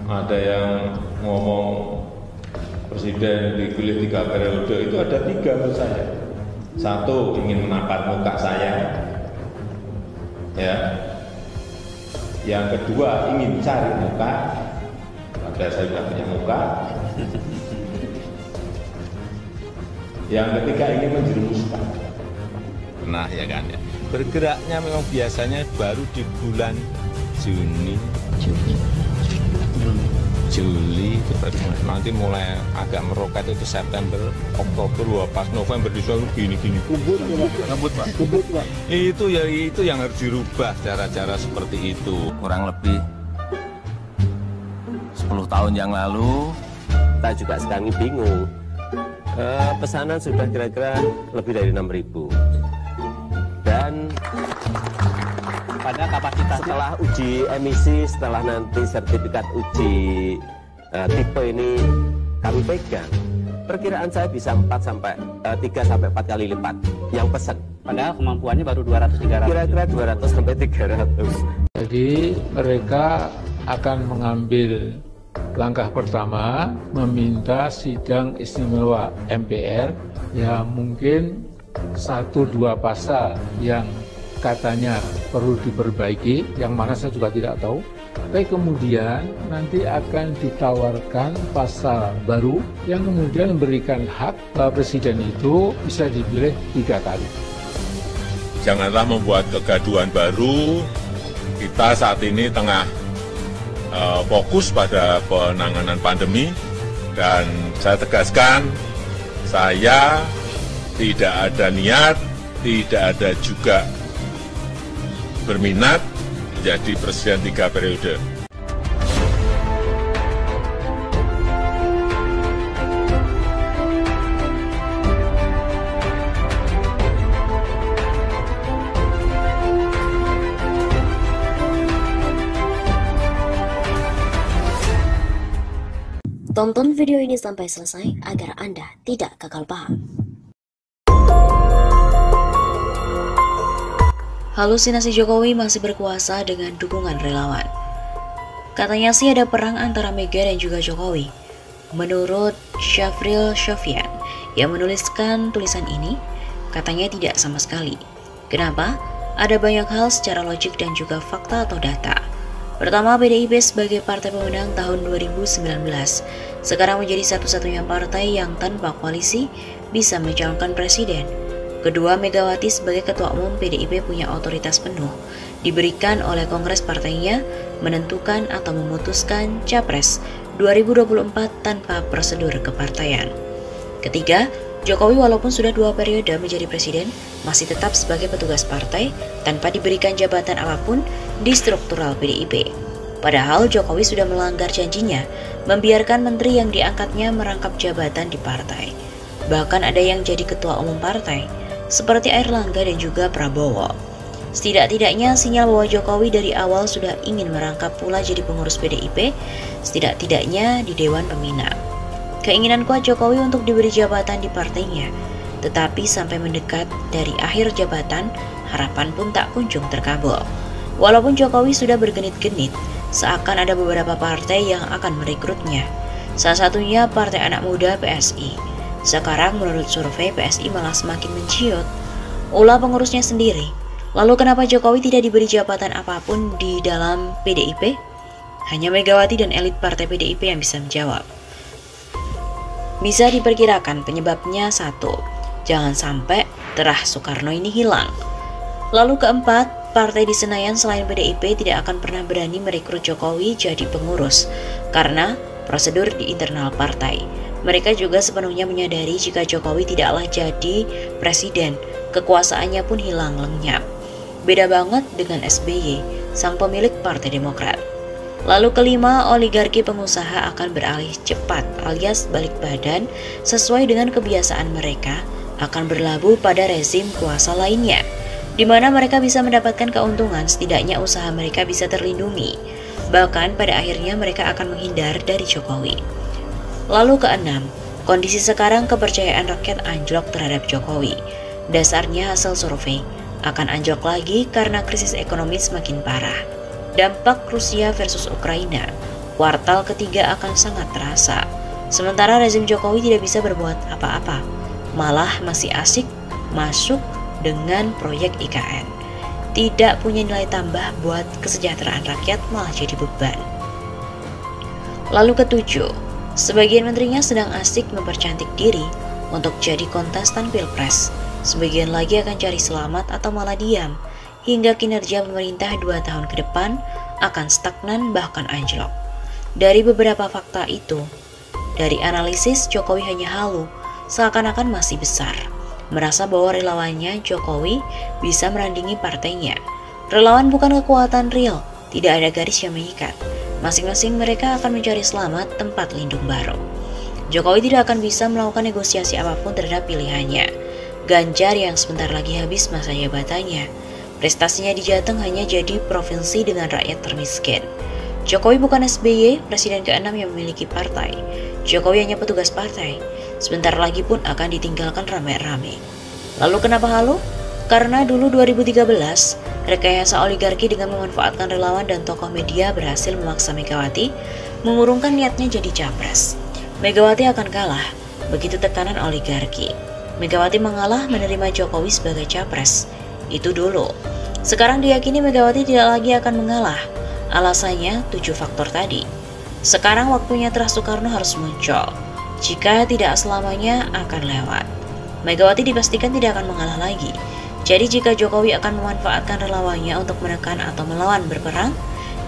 ada yang ngomong presiden dipilih 3 periode, itu ada 3 menurut saya. Satu, ingin menampar muka saya, ya. Yang kedua, ingin cari muka, padahal saya sudah punya muka. Yang ketiga, ingin menjerumuskan. Pernah ya kan ya. Bergeraknya memang biasanya baru di bulan Juli itu baru nanti mulai agak meroket itu September, Oktober, wah pas November disuruh gini-gini kubur Pak. Itu yang harus dirubah cara-cara seperti itu. Kurang lebih 10 tahun yang lalu kita juga sekarang bingung. Pesanan sudah kira-kira lebih dari 6.000 dan pada kapasitas setelah uji emisi, setelah nanti sertifikat uji tipe ini kami pegang, perkiraan saya bisa 3 sampai 4 kali lipat yang pesan. Padahal kemampuannya baru 200-300. Kira-kira 200 sampai 300. Jadi mereka akan mengambil langkah pertama, meminta sidang istimewa MPR yang mungkin 1-2 pasal yang katanya perlu diperbaiki, yang mana saya juga tidak tahu. Tapi kemudian nanti akan ditawarkan pasal baru yang kemudian memberikan hak bahwa presiden itu bisa dipilih 3 kali. Janganlah membuat kegaduhan baru. Kita saat ini tengah fokus pada penanganan pandemi, dan saya tegaskan, saya tidak ada niat, tidak ada juga berminat menjadi presiden 3 periode. Tonton video ini sampai selesai agar Anda tidak gagal paham. Halusinasi Jokowi masih berkuasa dengan dukungan relawan. Katanya sih ada perang antara Mega dan juga Jokowi. Menurut Syafril Syofian yang menuliskan tulisan ini, katanya tidak sama sekali. Kenapa? Ada banyak hal secara logik dan juga fakta atau data. Pertama, PDIP sebagai partai pemenang tahun 2019 sekarang menjadi satu-satunya partai yang tanpa koalisi bisa mencalonkan presiden. Kedua, Megawati sebagai ketua umum PDIP punya otoritas penuh diberikan oleh Kongres partainya menentukan atau memutuskan Capres 2024 tanpa prosedur kepartaian. Ketiga, Jokowi walaupun sudah 2 periode menjadi presiden masih tetap sebagai petugas partai tanpa diberikan jabatan apapun di struktural PDIP. Padahal Jokowi sudah melanggar janjinya membiarkan menteri yang diangkatnya merangkap jabatan di partai. Bahkan ada yang jadi ketua umum partai seperti Airlangga dan juga Prabowo. Setidak-tidaknya sinyal bahwa Jokowi dari awal sudah ingin merangkap pula jadi pengurus PDIP, setidak-tidaknya di Dewan Pembina. Keinginan kuat Jokowi untuk diberi jabatan di partainya, tetapi sampai mendekat dari akhir jabatan, harapan pun tak kunjung terkabul. Walaupun Jokowi sudah bergenit-genit, seakan ada beberapa partai yang akan merekrutnya. Salah satunya Partai Anak Muda PSI. Sekarang menurut survei PSI malah semakin menciut. Ulah pengurusnya sendiri. Lalu kenapa Jokowi tidak diberi jabatan apapun di dalam PDIP? Hanya Megawati dan elit partai PDIP yang bisa menjawab. Bisa diperkirakan penyebabnya satu, jangan sampai terah Soekarno ini hilang. Lalu keempat, partai di Senayan selain PDIP tidak akan pernah berani merekrut Jokowi jadi pengurus karena prosedur di internal partai. Mereka juga sepenuhnya menyadari jika Jokowi tidaklah jadi presiden, kekuasaannya pun hilang lenyap. Beda banget dengan SBY, sang pemilik Partai Demokrat. Lalu kelima, oligarki pengusaha akan beralih cepat alias balik badan sesuai dengan kebiasaan mereka akan berlabuh pada rezim kuasa lainnya, di mana mereka bisa mendapatkan keuntungan, setidaknya usaha mereka bisa terlindungi. Bahkan pada akhirnya mereka akan menghindar dari Jokowi. Lalu keenam, kondisi sekarang kepercayaan rakyat anjlok terhadap Jokowi. Dasarnya hasil survei akan anjlok lagi karena krisis ekonomi semakin parah. Dampak Rusia versus Ukraina, kuartal ketiga akan sangat terasa. Sementara rezim Jokowi tidak bisa berbuat apa-apa, malah masih asik masuk dengan proyek IKN. Tidak punya nilai tambah buat kesejahteraan rakyat, malah jadi beban. Lalu ketujuh, sebagian menterinya sedang asik mempercantik diri untuk jadi kontestan pilpres. Sebagian lagi akan cari selamat atau malah diam, hingga kinerja pemerintah 2 tahun ke depan akan stagnan bahkan anjlok. Dari beberapa fakta itu, dari analisis Jokowi hanya halu, seakan-akan masih besar, merasa bahwa relawannya Jokowi bisa merandingi partainya. Relawan bukan kekuatan real, tidak ada garis yang mengikat. Masing-masing mereka akan mencari selamat tempat lindung baru. Jokowi tidak akan bisa melakukan negosiasi apapun terhadap pilihannya. Ganjar yang sebentar lagi habis masa jabatannya, prestasinya di Jateng hanya jadi provinsi dengan rakyat termiskin. Jokowi bukan SBY, presiden ke-6 yang memiliki partai. Jokowi hanya petugas partai. Sebentar lagi pun akan ditinggalkan rame-rame. Lalu kenapa halu? Karena dulu 2013, rekayasa oligarki dengan memanfaatkan relawan dan tokoh media berhasil memaksa Megawati mengurungkan niatnya jadi capres. Megawati akan kalah, begitu tekanan oligarki. Megawati mengalah menerima Jokowi sebagai capres. Itu dulu. Sekarang diyakini Megawati tidak lagi akan mengalah. Alasannya 7 faktor tadi. Sekarang waktunya Terah Soekarno harus muncul. Jika tidak selamanya akan lewat. Megawati dipastikan tidak akan mengalah lagi. Jadi jika Jokowi akan memanfaatkan relawannya untuk menekan atau melawan berperang,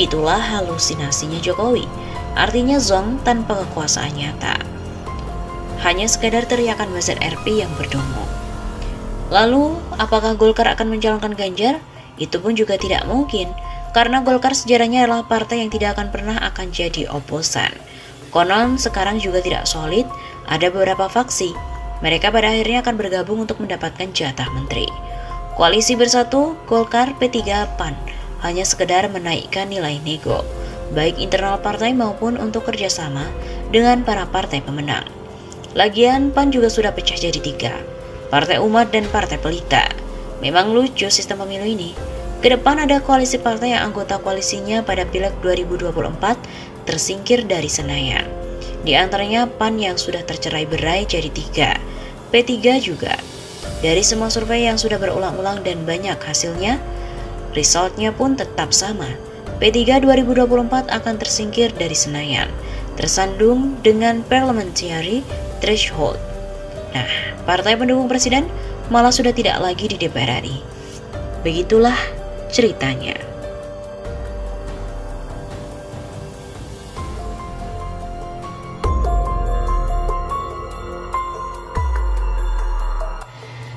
itulah halusinasinya Jokowi. Artinya zong tanpa kekuasaan nyata. Hanya sekadar teriakan BZRP yang berdengung. Lalu, apakah Golkar akan mencalonkan Ganjar? Itu pun juga tidak mungkin, karena Golkar sejarahnya adalah partai yang tidak akan pernah akan jadi oposan. Konon sekarang juga tidak solid, ada beberapa faksi. Mereka pada akhirnya akan bergabung untuk mendapatkan jatah menteri. Koalisi Bersatu, Golkar, P3, PAN hanya sekedar menaikkan nilai nego, baik internal partai maupun untuk kerjasama dengan para partai pemenang. Lagian PAN juga sudah pecah jadi 3, Partai Umat dan Partai Pelita. Memang lucu sistem pemilu ini. Kedepan ada koalisi partai yang anggota koalisinya pada Pileg 2024 tersingkir dari Senayan. Di antaranya PAN yang sudah tercerai-berai jadi 3, P3 juga. Dari semua survei yang sudah berulang-ulang dan banyak hasilnya, resultnya pun tetap sama. P3 2024 akan tersingkir dari Senayan, tersandung dengan parliamentary threshold. Nah, partai pendukung presiden malah sudah tidak lagi di DPR RI. Begitulah ceritanya.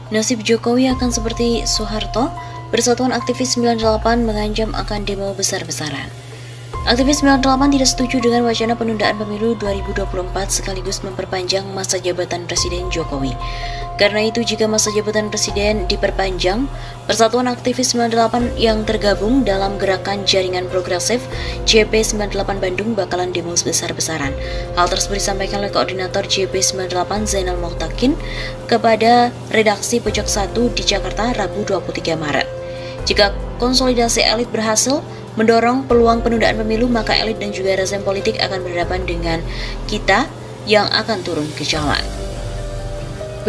Nasib Jokowi akan seperti Soeharto. Persatuan Aktivis 98 mengancam akan demo besar-besaran. Aktivis 98 tidak setuju dengan wacana penundaan pemilu 2024 sekaligus memperpanjang masa jabatan Presiden Jokowi. Karena itu, jika masa jabatan Presiden diperpanjang, Persatuan Aktivis 98 yang tergabung dalam gerakan jaringan progresif JP98 Bandung bakalan demo besar-besaran. Hal tersebut disampaikan oleh Koordinator JP98 Zainal Mokhtakin kepada redaksi Pojok 1 di Jakarta Rabu 23 Maret. Jika konsolidasi elit berhasil mendorong peluang penundaan pemilu, maka elit dan juga rezim politik akan berhadapan dengan kita yang akan turun ke jalan.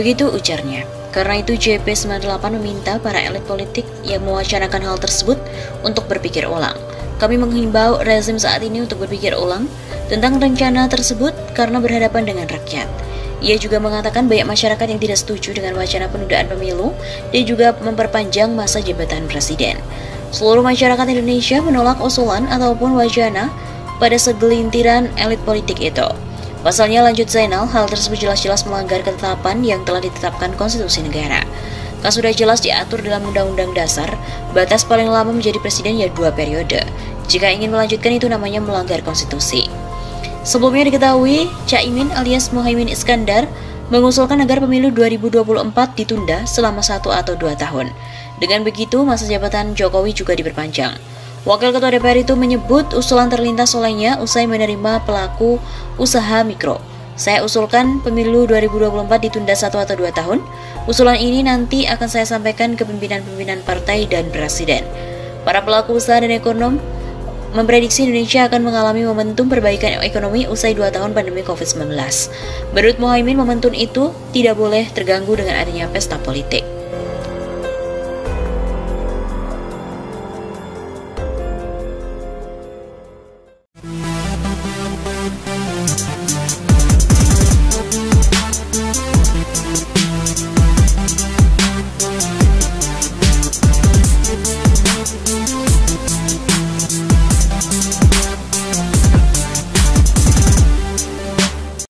Begitu ujarnya. Karena itu JP98 meminta para elit politik yang mewacanakan hal tersebut untuk berpikir ulang. Kami menghimbau rezim saat ini untuk berpikir ulang tentang rencana tersebut karena berhadapan dengan rakyat. Ia juga mengatakan banyak masyarakat yang tidak setuju dengan wacana penundaan pemilu dan juga memperpanjang masa jabatan presiden. Seluruh masyarakat Indonesia menolak usulan ataupun wacana pada segelintiran elit politik itu. Pasalnya, lanjut Zainal, hal tersebut jelas-jelas melanggar ketetapan yang telah ditetapkan konstitusi negara. Kan sudah jelas diatur dalam Undang-Undang Dasar, batas paling lama menjadi presiden ya 2 periode. Jika ingin melanjutkan itu namanya melanggar konstitusi. Sebelumnya diketahui, Caimin alias Muhaimin Iskandar mengusulkan agar pemilu 2024 ditunda selama 1 atau 2 tahun. Dengan begitu, masa jabatan Jokowi juga diperpanjang. Wakil Ketua DPR itu menyebut usulan terlintas olehnya usai menerima pelaku usaha mikro. Saya usulkan pemilu 2024 ditunda 1 atau 2 tahun. Usulan ini nanti akan saya sampaikan ke pimpinan-pimpinan partai dan presiden. Para pelaku usaha dan ekonom memprediksi Indonesia akan mengalami momentum perbaikan ekonomi usai 2 tahun pandemi COVID-19. Menurut Muhaimin, momentum itu tidak boleh terganggu dengan adanya pesta politik.